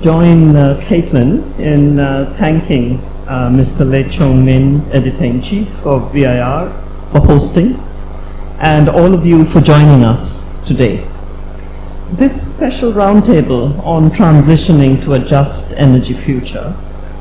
join Caitlin in thanking Mr. Le Chong Min, Editor-in-Chief of VIR, for hosting, and all of you for joining us today. This special roundtable on transitioning to a just energy future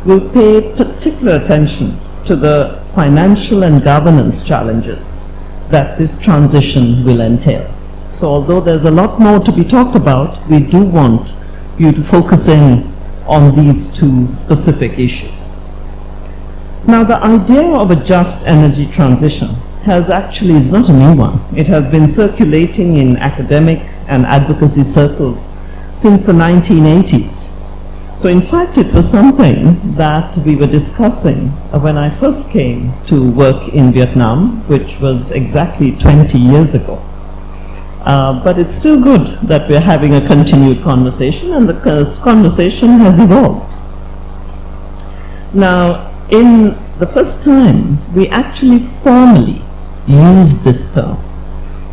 will pay particular attention to the financial and governance challenges that this transition will entail. So although there's a lot more to be talked about, we do want you to focus in on these two specific issues. Now, the idea of a just energy transition is not a new one. It has been circulating in academic and advocacy circles since the 1980s. So in fact, it was something that we were discussing when I first came to work in Vietnam, which was exactly 20 years ago. But it's still good that we're having a continued conversation, and the conversation has evolved. Now, in the first time we actually formally used this term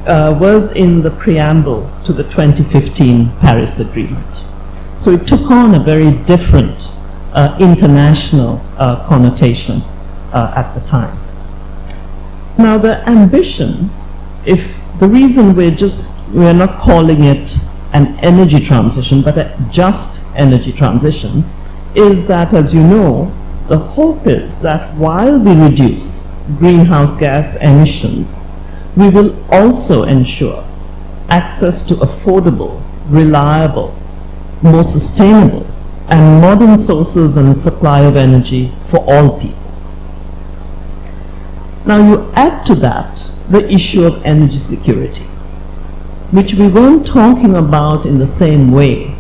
was in the preamble to the 2015 Paris Agreement. So it took on a very different international connotation at the time. Now, the ambition, the reason we're not calling it an energy transition, but a just energy transition, is that, as you know, the hope is that while we reduce greenhouse gas emissions, we will also ensure access to affordable, reliable, more sustainable, and modern sources and supply of energy for all people. Now, you add to that the issue of energy security, which we weren't talking about in the same way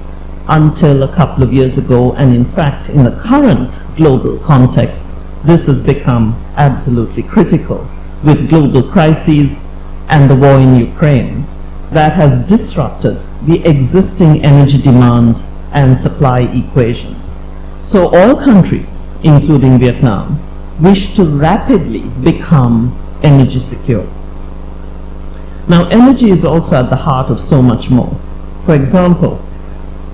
until a couple of years ago, and in fact, in the current global context, this has become absolutely critical with global crises and the war in Ukraine that has disrupted the existing energy demand and supply equations. So all countries, including Vietnam, wish to rapidly become energy secure. Now, energy is also at the heart of so much more. For example,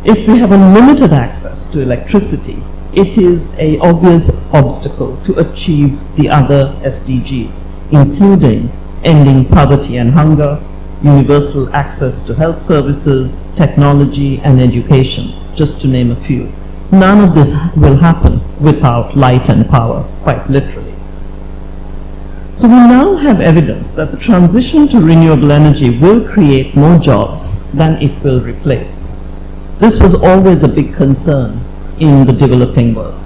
if we have unlimited access to electricity, it is an obvious obstacle to achieve the other SDGs, including ending poverty and hunger, universal access to health services, technology, and education, just to name a few. None of this will happen without light and power, quite literally. So we now have evidence that the transition to renewable energy will create more jobs than it will replace. This was always a big concern in the developing world.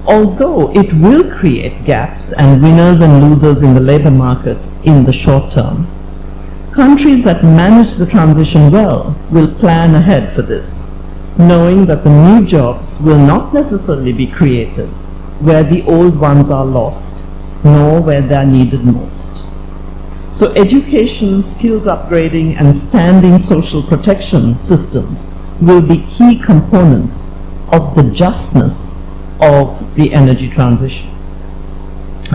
Although it will create gaps and winners and losers in the labor market in the short term, countries that manage the transition well will plan ahead for this, knowing that the new jobs will not necessarily be created where the old ones are lost, nor where they are needed most. So education, skills upgrading, and standing social protection systems will be key components of the justness of the energy transition.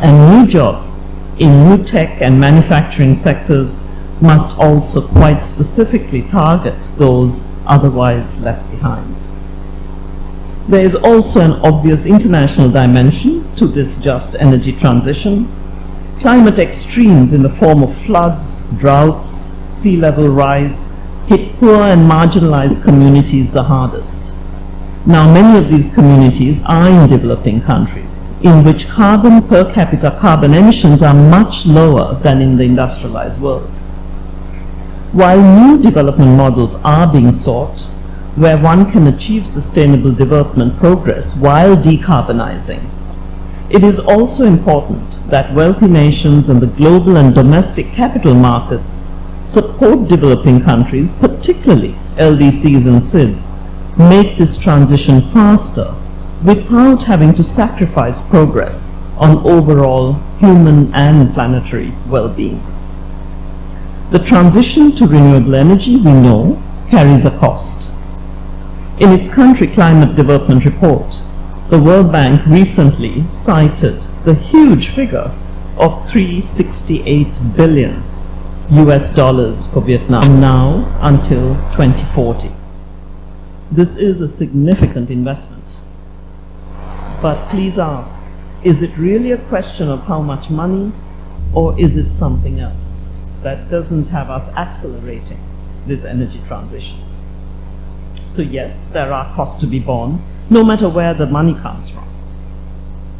And new jobs in new tech and manufacturing sectors must also quite specifically target those otherwise left behind. There is also an obvious international dimension to this just energy transition. Climate extremes in the form of floods, droughts, sea level rise hit poor and marginalized communities the hardest. Now, many of these communities are in developing countries, in which per capita carbon emissions are much lower than in the industrialized world. While new development models are being sought, where one can achieve sustainable development progress while decarbonizing, it is also important that wealthy nations and the global and domestic capital markets support developing countries, particularly LDCs and SIDS, make this transition faster without having to sacrifice progress on overall human and planetary well-being. The transition to renewable energy, we know, carries a cost. In its country climate development report, the World Bank recently cited the huge figure of $368 billion for Vietnam now until 2040. This is a significant investment. But please ask, is it really a question of how much money, or is it something else that doesn't have us accelerating this energy transition? So yes, there are costs to be borne, no matter where the money comes from.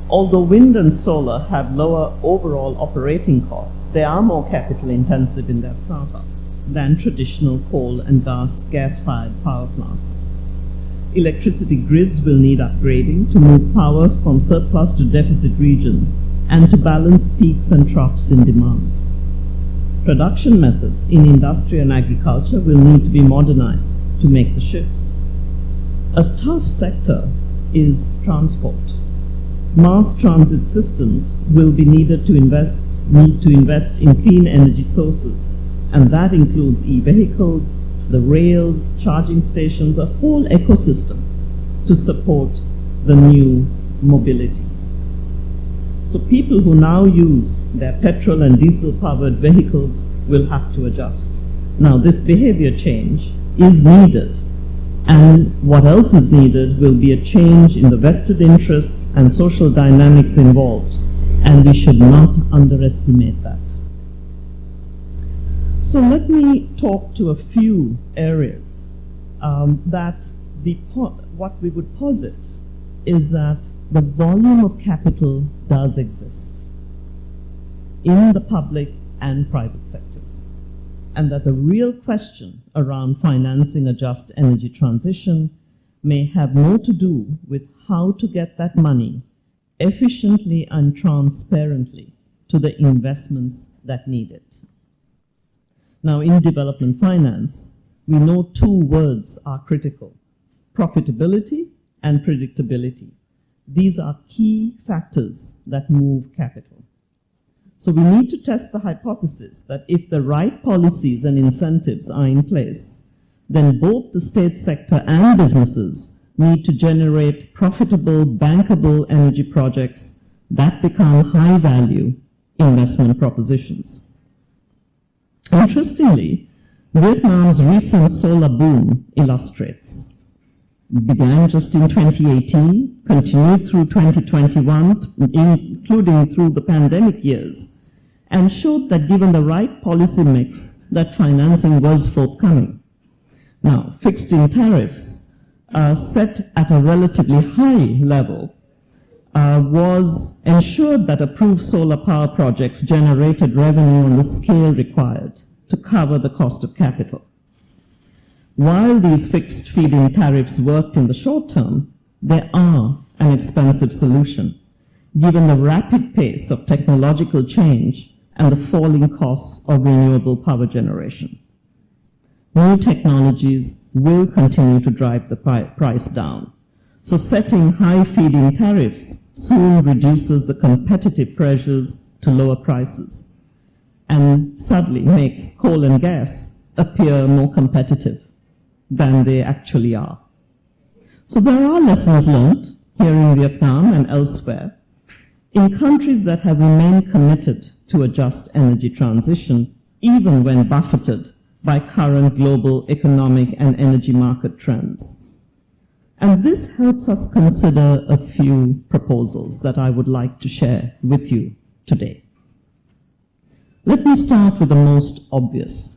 Although wind and solar have lower overall operating costs, they are more capital intensive in their startup than traditional coal and gas-fired power plants. Electricity grids will need upgrading to move power from surplus to deficit regions and to balance peaks and troughs in demand. Production methods in industry and agriculture will need to be modernized to make the shifts. A tough sector is transport. Mass transit systems will be need to invest in clean energy sources, and that includes e-vehicles, the rails, charging stations, a whole ecosystem to support the new mobility. So people who now use their petrol and diesel-powered vehicles will have to adjust. Now, this behavior change is needed, and what else is needed will be a change in the vested interests and social dynamics involved, and we should not underestimate that. So let me talk to a few areas what we would posit is that the volume of capital does exist in the public and private sectors, and that the real question around financing a just energy transition may have more to do with how to get that money efficiently and transparently to the investments that need it. Now, in development finance, we know two words are critical: profitability and predictability. These are key factors that move capital. So we need to test the hypothesis that if the right policies and incentives are in place, then both the state sector and businesses need to generate profitable, bankable energy projects that become high-value investment propositions. Interestingly, Vietnam's recent solar boom illustrates. It began just in 2018, continued through 2021, including through the pandemic years, and showed that given the right policy mix, that financing was forthcoming. Now, fixed-in tariffs set at a relatively high level was ensured that approved solar power projects generated revenue on the scale required to cover the cost of capital. While these fixed feed-in tariffs worked in the short term, they are an expensive solution, given the rapid pace of technological change and the falling costs of renewable power generation. New technologies will continue to drive the price down. So setting high feed-in tariffs soon reduces the competitive pressures to lower prices and sadly makes coal and gas appear more competitive than they actually are. So there are lessons learned here in Vietnam and elsewhere in countries that have remained committed to a just energy transition, even when buffeted by current global economic and energy market trends. And this helps us consider a few proposals that I would like to share with you today. Let me start with the most obvious,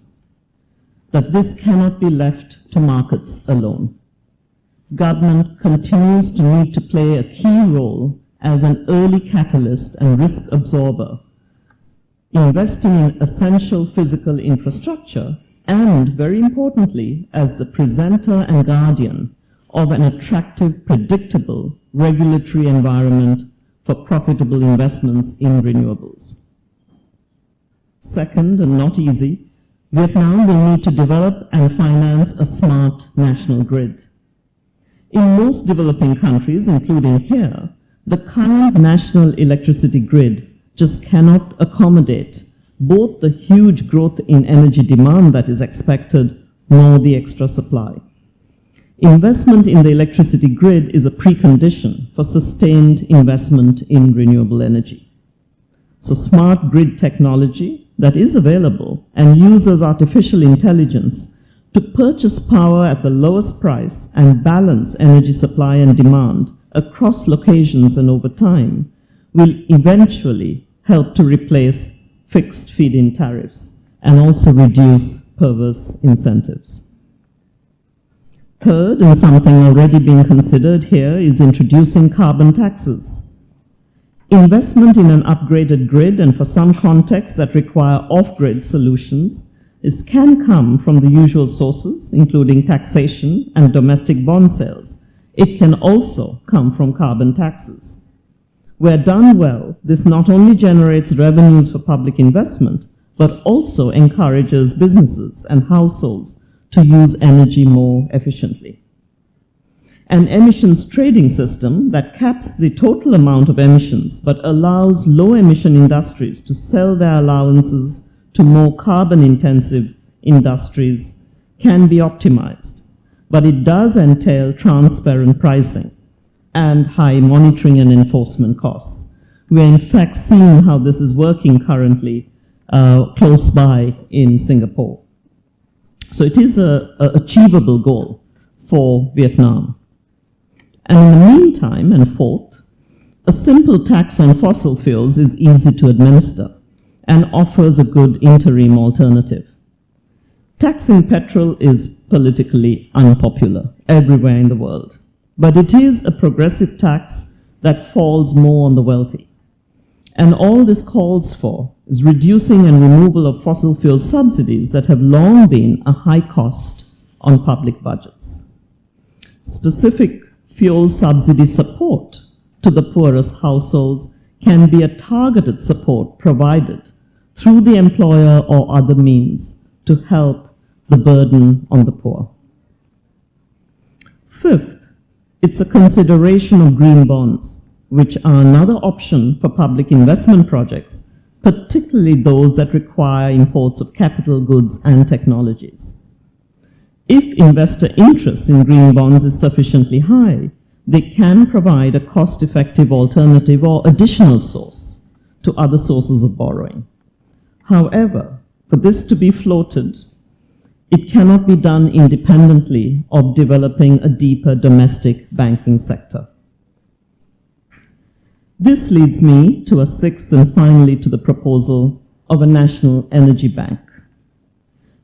that this cannot be left to markets alone. Government continues to need to play a key role as an early catalyst and risk absorber, investing in essential physical infrastructure and, very importantly, as the presenter and guardian of an attractive, predictable regulatory environment for profitable investments in renewables. Second, and not easy, Vietnam will need to develop and finance a smart national grid. In most developing countries, including here, the current national electricity grid just cannot accommodate both the huge growth in energy demand that is expected, nor the extra supply. Investment in the electricity grid is a precondition for sustained investment in renewable energy. So smart grid technology that is available and uses artificial intelligence to purchase power at the lowest price and balance energy supply and demand across locations and over time will eventually help to replace fixed feed-in tariffs and also reduce perverse incentives. Third, and something already being considered here, is introducing carbon taxes. Investment in an upgraded grid, and for some contexts that require off-grid solutions, can come from the usual sources, including taxation and domestic bond sales. It can also come from carbon taxes. Where done well, this not only generates revenues for public investment, but also encourages businesses and households to use energy more efficiently. An emissions trading system that caps the total amount of emissions but allows low-emission industries to sell their allowances to more carbon-intensive industries can be optimized, but it does entail transparent pricing and high monitoring and enforcement costs. We are in fact seeing how this is working currently close by in Singapore. So it is an achievable goal for Vietnam. And in the meantime, and fourth, a simple tax on fossil fuels is easy to administer and offers a good interim alternative. Taxing petrol is politically unpopular everywhere in the world, but it is a progressive tax that falls more on the wealthy. And all this calls for is reducing and removal of fossil fuel subsidies that have long been a high cost on public budgets. Specific fuel subsidy support to the poorest households can be a targeted support provided through the employer or other means to help the burden on the poor. Fifth, it's a consideration of green bonds, which are another option for public investment projects, particularly those that require imports of capital goods and technologies. If investor interest in green bonds is sufficiently high, they can provide a cost-effective alternative or additional source to other sources of borrowing. However, for this to be floated, it cannot be done independently of developing a deeper domestic banking sector. This leads me to a sixth and finally to the proposal of a national energy bank.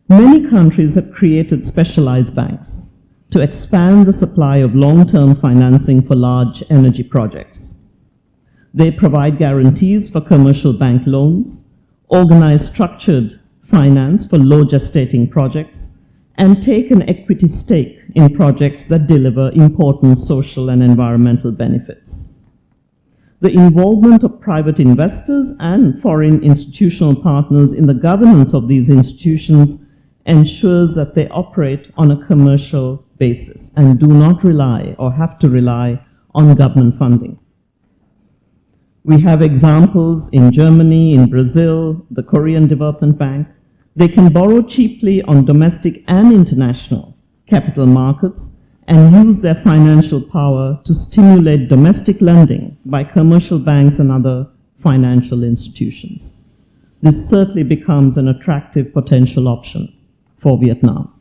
Many countries have created specialized banks to expand the supply of long-term financing for large energy projects. They provide guarantees for commercial bank loans, organize structured finance for low gestating projects, and take an equity stake in projects that deliver important social and environmental benefits. The involvement of private investors and foreign institutional partners in the governance of these institutions ensures that they operate on a commercial basis and do not rely or have to rely on government funding. We have examples in Germany, in Brazil, the Korean Development Bank. They can borrow cheaply on domestic and international capital markets and use their financial power to stimulate domestic lending by commercial banks and other financial institutions. This certainly becomes an attractive potential option for Vietnam.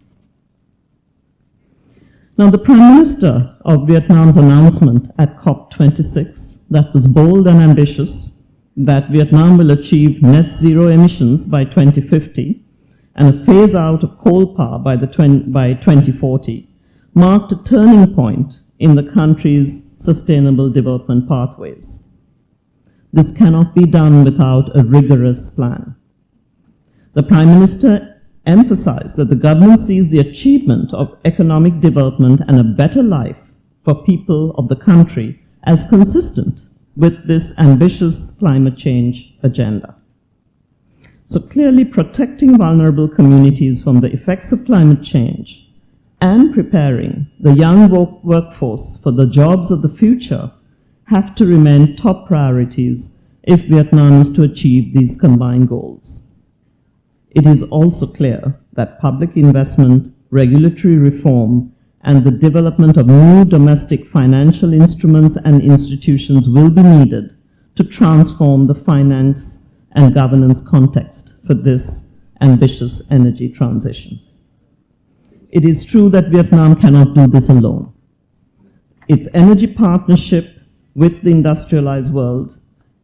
Now, the Prime Minister of Vietnam's announcement at COP26 that was bold and ambitious, that Vietnam will achieve net zero emissions by 2050 and a phase out of coal power by 2040, marked a turning point in the country's sustainable development pathways. This cannot be done without a rigorous plan. The Prime Minister emphasized that the government sees the achievement of economic development and a better life for people of the country as consistent with this ambitious climate change agenda. So clearly, protecting vulnerable communities from the effects of climate change and preparing the young workforce for the jobs of the future have to remain top priorities if Vietnam is to achieve these combined goals. It is also clear that public investment, regulatory reform, and the development of new domestic financial instruments and institutions will be needed to transform the finance and governance context for this ambitious energy transition. it is true that Vietnam cannot do this alone. Its energy partnership with the industrialized world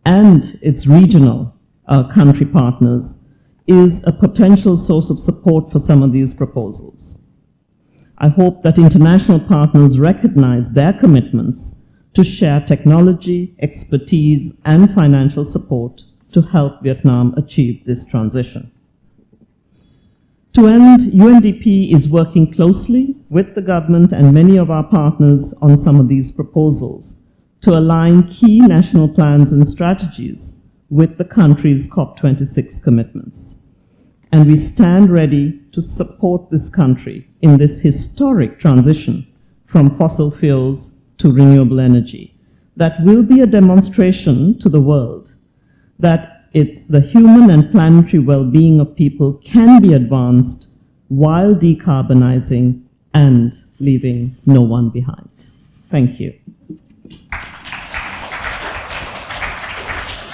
and its regional country partners is a potential source of support for some of these proposals. I hope that international partners recognize their commitments to share technology, expertise, and financial support to help Vietnam achieve this transition. To end, UNDP is working closely with the government and many of our partners on some of these proposals to align key national plans and strategies with the country's COP26 commitments. And we stand ready to support this country in this historic transition from fossil fuels to renewable energy. That will be a demonstration to the world that the human and planetary well-being of people can be advanced while decarbonizing and leaving no one behind. Thank you.